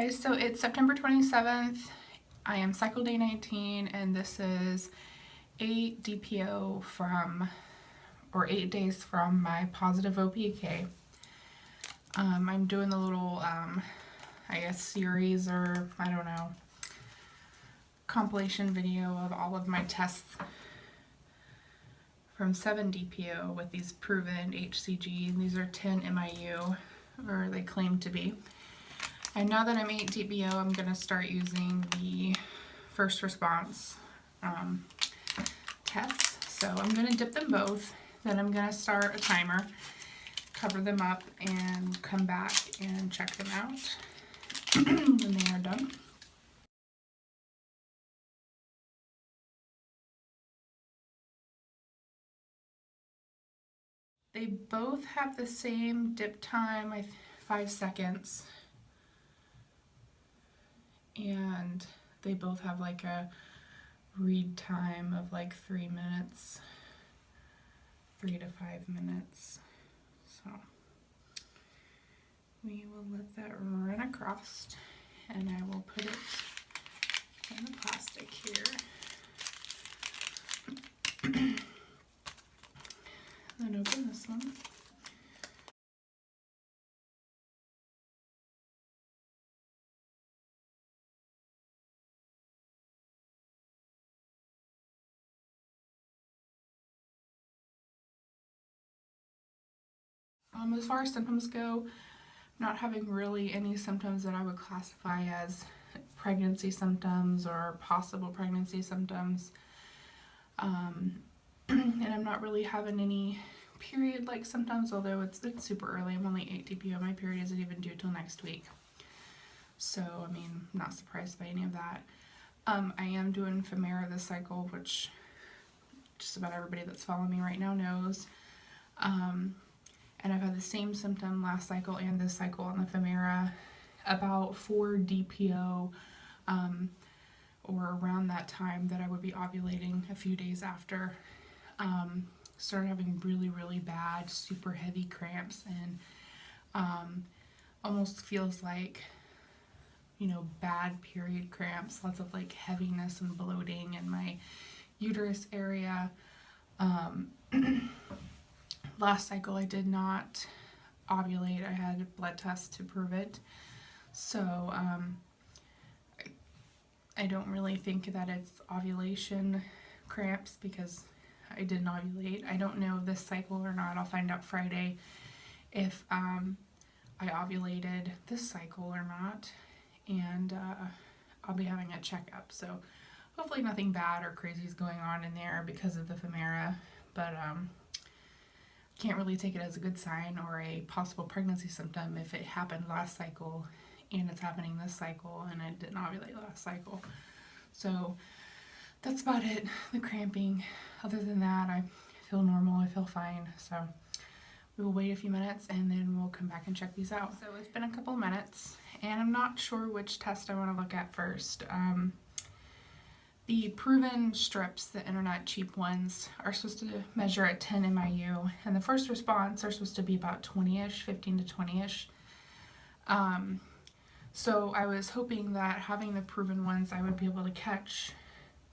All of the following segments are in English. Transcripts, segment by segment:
Okay, so it's September 27th. I am cycle day 19, and this is 8 DPO from, or 8 days from my positive OPK. I'm doing the little, I guess, series, or I don't know, compilation video of all of my tests from 7 DPO with these Provèn HCG, and these are 10 MIU, or they claim to be. And now that I'm 8 DPO, I'm going to start using the first response tests. So I'm going to dip them both, then I'm going to start a timer, cover them up, and come back and check them out when they are done. They both have the same dip time, 5 seconds. And they both have like a read time of like 3 minutes, 3 to 5 minutes. So we will let that run across, and I will put it in the plastic here. Then open this one. As far as symptoms go, not having really any symptoms that I would classify as pregnancy symptoms or possible pregnancy symptoms. And I'm not really having any period-like symptoms, although it's super early. I'm only 8 DPO. My period isn't even due till next week. So, I mean, I'm not surprised by any of that. I am doing Femera this cycle, which just about everybody that's following me right now knows. And I've had the same symptom last cycle and this cycle on the Femera. About 4 DPO, or around that time that I would be ovulating a few days after. Started having really bad, super heavy cramps, and almost feels like, you know, bad period cramps, lots of like heaviness and bloating in my uterus area. Last cycle I did not ovulate. I had a blood test to prove it. So I don't really think that it's ovulation cramps because I didn't ovulate. I don't know this cycle or not. I'll find out Friday if I ovulated this cycle or not. And I'll be having a checkup. So hopefully nothing bad or crazy is going on in there because of the Femera. But can't really take it as a good sign or a possible pregnancy symptom if it happened last cycle and it's happening this cycle and I didn't ovulate last cycle. So that's about it. The cramping. Other than that, I feel normal. I feel fine. So we will wait a few minutes and then we'll come back and check these out. So it's been a couple minutes and I'm not sure which test I want to look at first. The Provèn strips, the internet cheap ones, are supposed to measure at 10 MIU, and the first response are supposed to be about 20-ish, 15 to 20-ish. So I was hoping that having the Provèn ones, I would be able to catch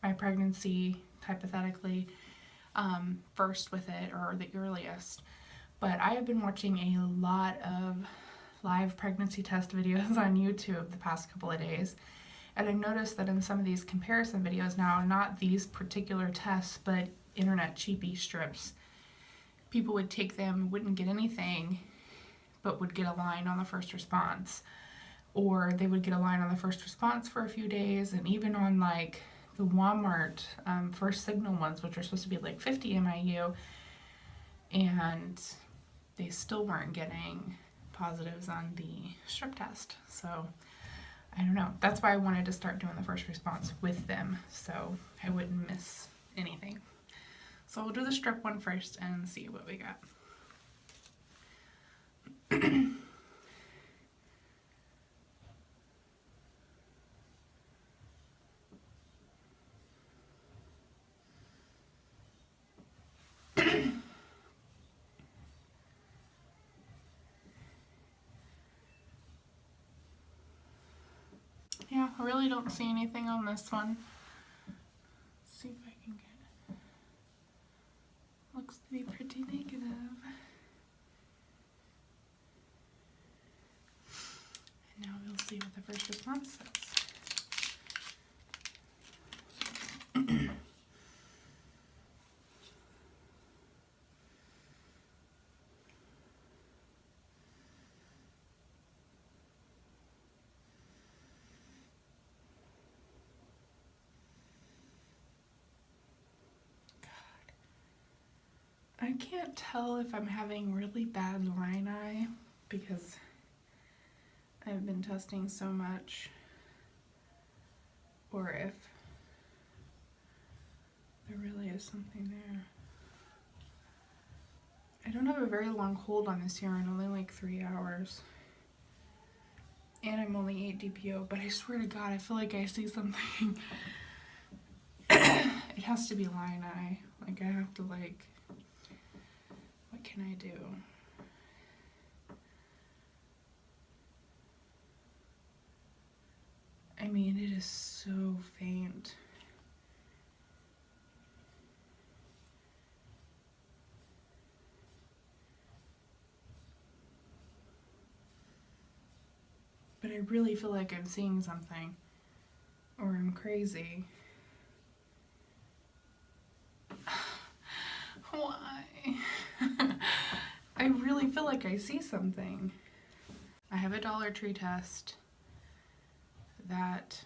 my pregnancy, hypothetically, first with it, or the earliest. But I have been watching a lot of live pregnancy test videos on YouTube the past couple of days. And I noticed that in some of these comparison videos now, not these particular tests, but internet cheapy strips, people would take them, wouldn't get anything, but would get a line on the first response. Or they would get a line on the first response for a few days, and even on like the Walmart first signal ones, which are supposed to be like 50 MIU, and they still weren't getting positives on the strip test. So I don't know. That's why I wanted to start doing the first response with them, so I wouldn't miss anything. So we'll do the strip one first and see what we got. I really don't see anything on this one. Let's see if I can get it. Looks to be pretty negative. And now we'll see what the first response says. I can't tell if I'm having really bad line eye because I've been testing so much, or if there really is something there. I don't have a very long hold on this urine, only like 3 hours. And I'm only 8 DPO, but I swear to God, I feel like I see something. It has to be line eye. Like, I have to, like, what can I do? I mean, it is so faint. But I really feel like I'm seeing something, or I'm crazy. Why? I really feel like I see something. I have a Dollar Tree test that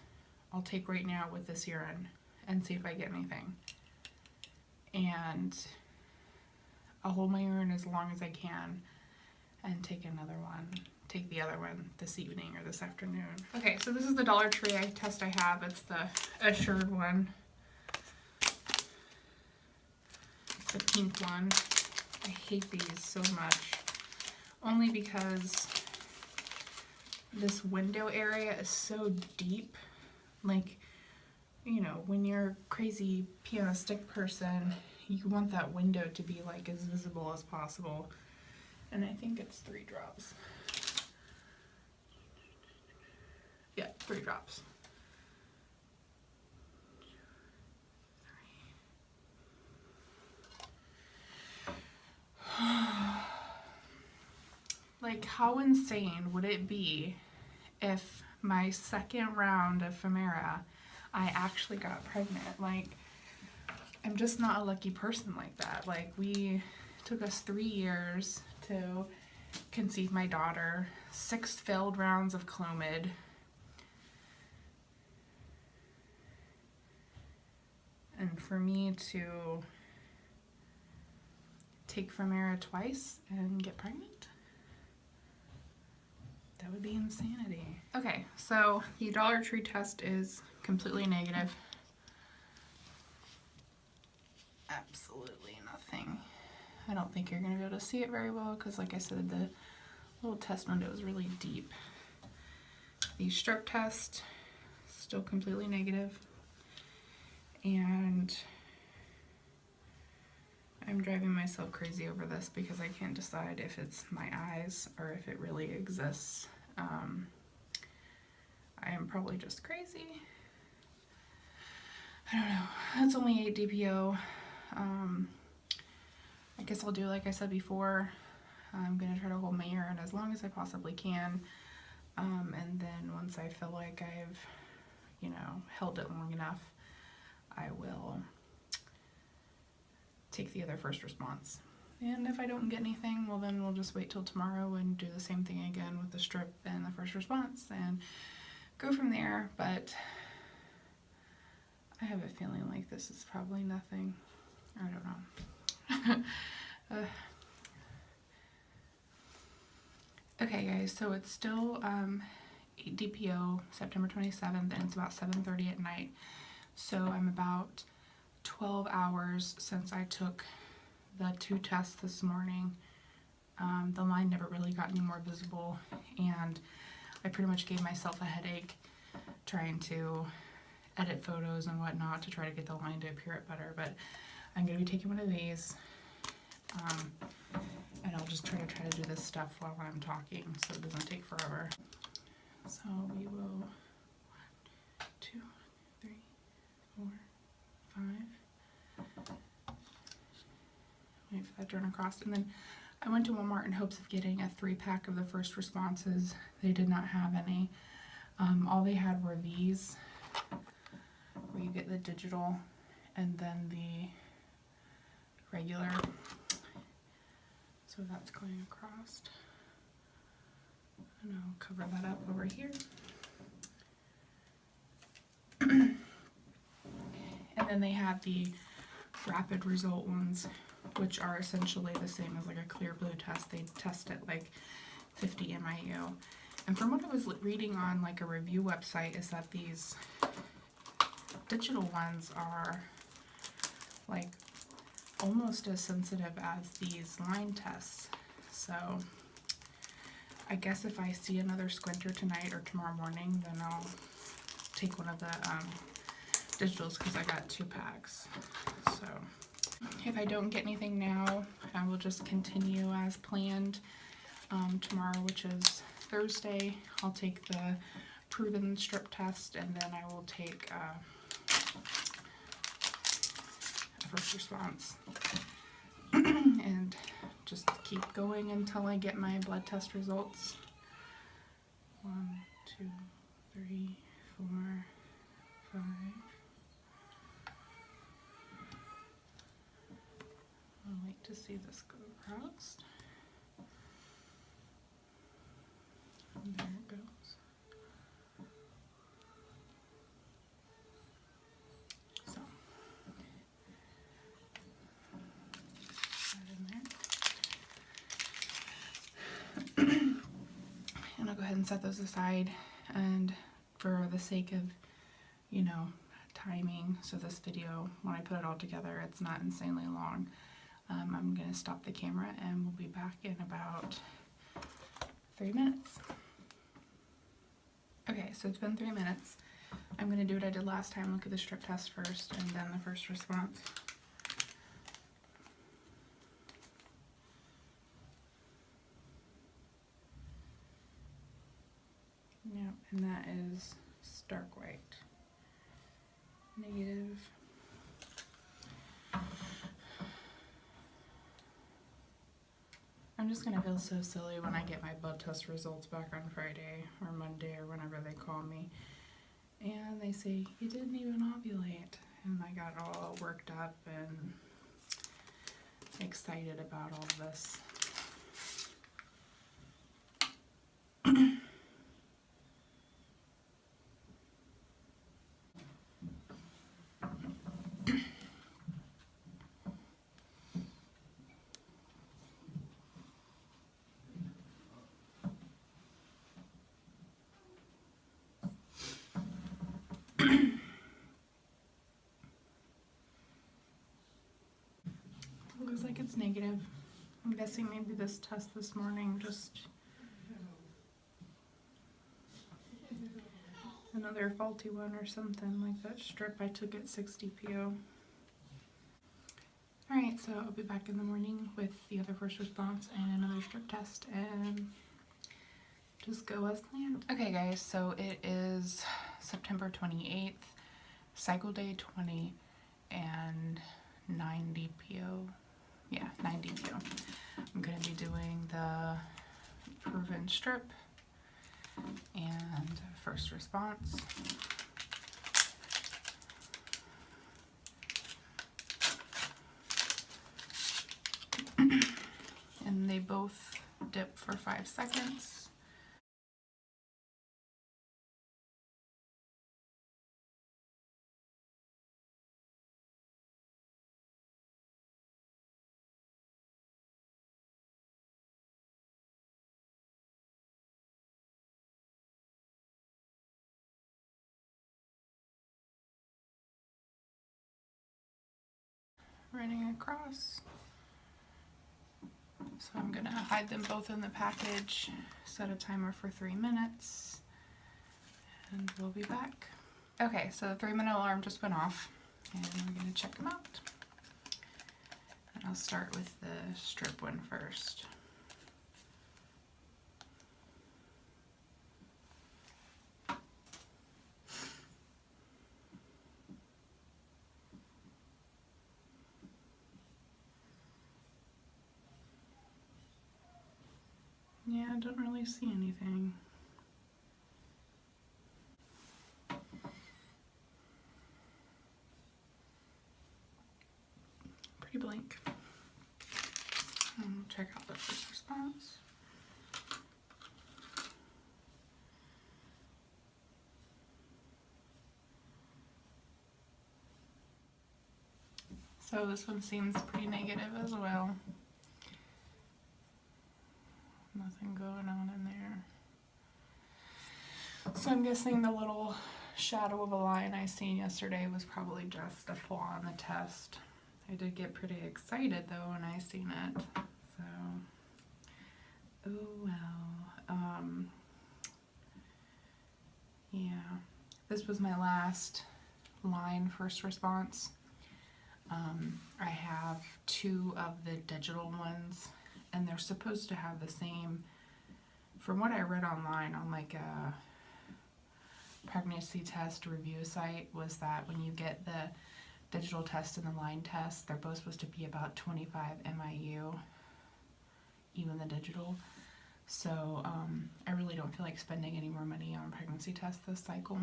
I'll take right now with this urine and see if I get anything. And I'll hold my urine as long as I can and take another one. Take the other one this evening or this afternoon. Okay, so this is the Dollar Tree test I have. It's the Assured one. The pink one. I hate these so much. Only because this window area is so deep. Like, you know, when you're a crazy piano stick person, you want that window to be like as visible as possible. And I think it's 3 drops. Yeah, 3 drops. Like, how insane would it be if my second round of Femera, I actually got pregnant? Like, I'm just not a lucky person like that. Like, took us 3 years to conceive my daughter, 6 failed rounds of Clomid. And for me to take Femera twice and get pregnant? That would be insanity. Okay, so the Dollar Tree test is completely negative. Absolutely nothing. I don't think you're going to be able to see it very well because, like I said, the little test window is really deep. The strep test, still completely negative. And I'm driving myself crazy over this because I can't decide if it's my eyes or if it really exists. I am probably just crazy. I don't know. That's only 8 DPO. I guess I'll do like I said before. I'm going to try to hold my urine as long as I possibly can. And then once I feel like I've, you know, held it long enough, I will take the other first response. And if I don't get anything, well then we'll just wait till tomorrow and do the same thing again with the strip and the first response and go from there. But I have a feeling like this is probably nothing. I don't know. Okay guys, so it's still 8 DPO, September 27th, and it's about 7:30 at night. So I'm about 12 hours since I took the 2 tests this morning. The line never really got any more visible, and I pretty much gave myself a headache trying to edit photos and whatnot to try to get the line to appear it better. But I'm going to be taking one of these, and I'll just try to do this stuff while I'm talking so it doesn't take forever. So we will after and across. And then I went to Walmart in hopes of getting a 3-pack of the first responses. They did not have any. All they had were these, where you get the digital and then the regular. So that's going across. And I'll cover that up over here. And then they have the rapid result ones, which are essentially the same as like a clear blue test. They test at like 50 MIU. And from what I was reading on like a review website is that these digital ones are like almost as sensitive as these line tests. So I guess if I see another squinter tonight or tomorrow morning, then I'll take one of the digitals because I got 2 packs. So if I don't get anything now, I will just continue as planned. Tomorrow, which is Thursday, I'll take the Provèn strip test, and then I will take a first response. And just keep going until I get my blood test results. 1, 2, 3, 4, 5. I'll wait to see this go across. And there it goes. So, that in there. And I'll go ahead and set those aside. And for the sake of, you know, timing, so this video, when I put it all together, it's not insanely long. I'm going to stop the camera and we'll be back in about 3 minutes. Okay, so it's been 3 minutes. I'm going to do what I did last time, look at the strip test first and then the first response. Yep, and that is stark white. Negative. I'm just going to feel so silly when I get my blood test results back on Friday or Monday or whenever they call me. And they say, you didn't even ovulate. And I got all worked up and excited about all this. Looks like it's negative. I'm guessing maybe this test this morning just another faulty one or something, like that strip I took at 6 DPO. Alright, so I'll be back in the morning with the other first response and another strip test and just go as planned. Okay guys, so it is September 28th, cycle day 20 and 9 DPO. Yeah, 9 DPO. I'm going to be doing the Provèn strip and first response. And they both dip for 5 seconds. Running across. So I'm going to hide them both in the package, set a timer for 3 minutes, and we'll be back. Okay, so the 3-minute alarm just went off, and we're going to check them out. And I'll start with the strip one first. Yeah, I don't really see anything. Pretty blank. Check out the first response. So this one seems pretty negative as well. Nothing going on in there. So I'm guessing the little shadow of a line I seen yesterday was probably just a flaw in the test. I did get pretty excited though when I seen it. So, oh well. Yeah, this was my last line first response. I have 2 of the digital ones, and they're supposed to have the same, from what I read online on like a pregnancy test review site, was that when you get the digital test and the line test, they're both supposed to be about 25 MIU, even the digital. So I really don't feel like spending any more money on pregnancy tests this cycle.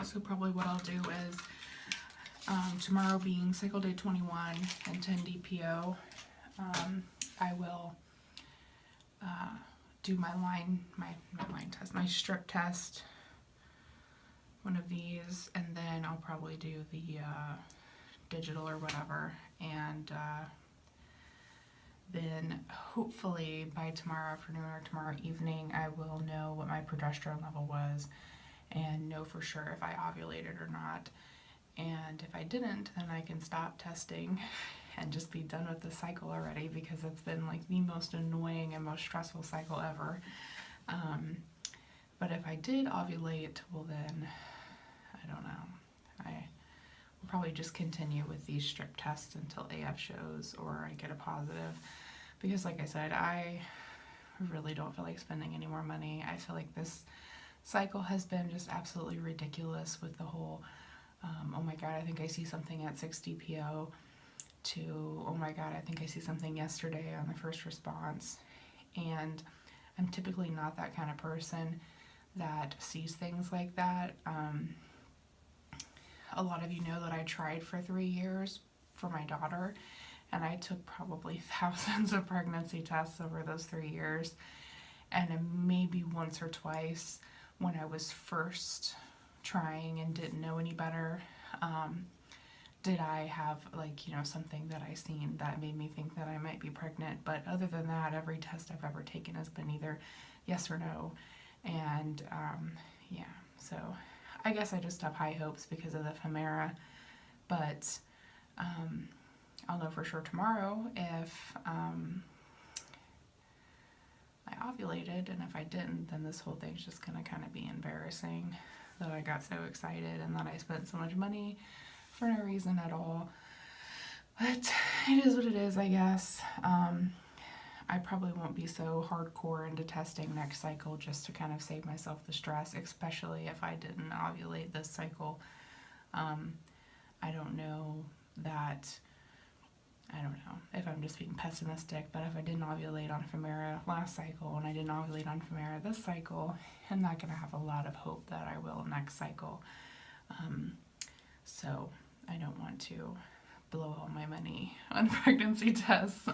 So probably what I'll do is tomorrow being cycle day 21 and 10 DPO, I will do my strip test, one of these, and then I'll probably do the digital or whatever, and then hopefully by tomorrow afternoon or tomorrow evening I will know what my progesterone level was and know for sure if I ovulated or not. And if I didn't, then I can stop testing and just be done with the cycle already, because it's been like the most annoying and most stressful cycle ever. But if I did ovulate, well then, I don't know. I will probably just continue with these strip tests until AF shows or I get a positive. Because like I said, I really don't feel like spending any more money. I feel like this cycle has been just absolutely ridiculous with the whole oh my god, I think I see something at 6 DPO, to oh my god, I think I see something yesterday on the first response. And I'm typically not that kind of person that sees things like that. A lot of you know that I tried for 3 years for my daughter, and I took probably thousands of pregnancy tests over those 3 years, and maybe once or twice when I was first trying and didn't know any better, did I have like, you know, something that I seen that made me think that I might be pregnant. But other than that, every test I've ever taken has been either yes or no. And yeah, so I guess I just have high hopes because of the Femera. But I'll know for sure tomorrow if I ovulated, and if I didn't, then this whole thing's just gonna kind of be embarrassing that I got so excited and that I spent so much money for no reason at all. But it is what it is, I guess. I probably won't be so hardcore into testing next cycle, just to kind of save myself the stress, especially if I didn't ovulate this cycle. I don't know if I'm just being pessimistic, but if I didn't ovulate on Femera last cycle and I didn't ovulate on Femera this cycle, I'm not going to have a lot of hope that I will next cycle. So I don't want to blow all my money on pregnancy tests.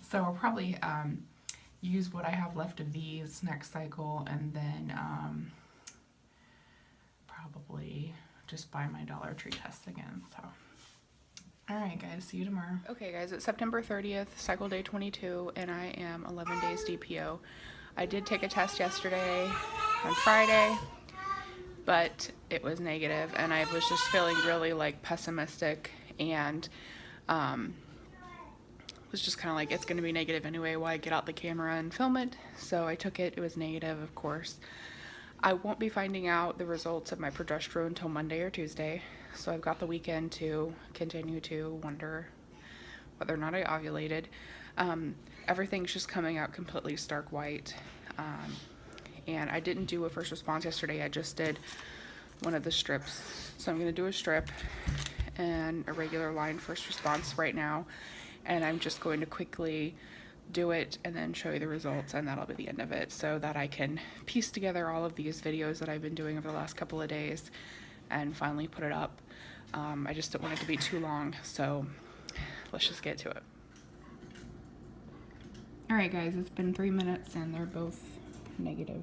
So I'll probably use what I have left of these next cycle, and then probably just buy my Dollar Tree test again. So alright guys, see you tomorrow. Okay guys, it's September 30th, cycle day 22, and I am 11 days DPO. I did take a test yesterday on Friday, but it was negative, and I was just feeling really like pessimistic, and was just kind of like, it's going to be negative anyway, why get out the camera and film it? So I took it. It was negative, of course. I won't be finding out the results of my progesterone until Monday or Tuesday, so I've got the weekend to continue to wonder whether or not I ovulated. Everything's just coming out completely stark white, and I didn't do a first response yesterday. I just did one of the strips, so I'm going to do a strip and a regular line first response right now, and I'm just going to quickly do it and then show you the results, and that'll be the end of it, so that I can piece together all of these videos that I've been doing over the last couple of days and finally put it up. I just don't want it to be too long, so let's just get to it. Alright guys, it's been 3 minutes and they're both negative.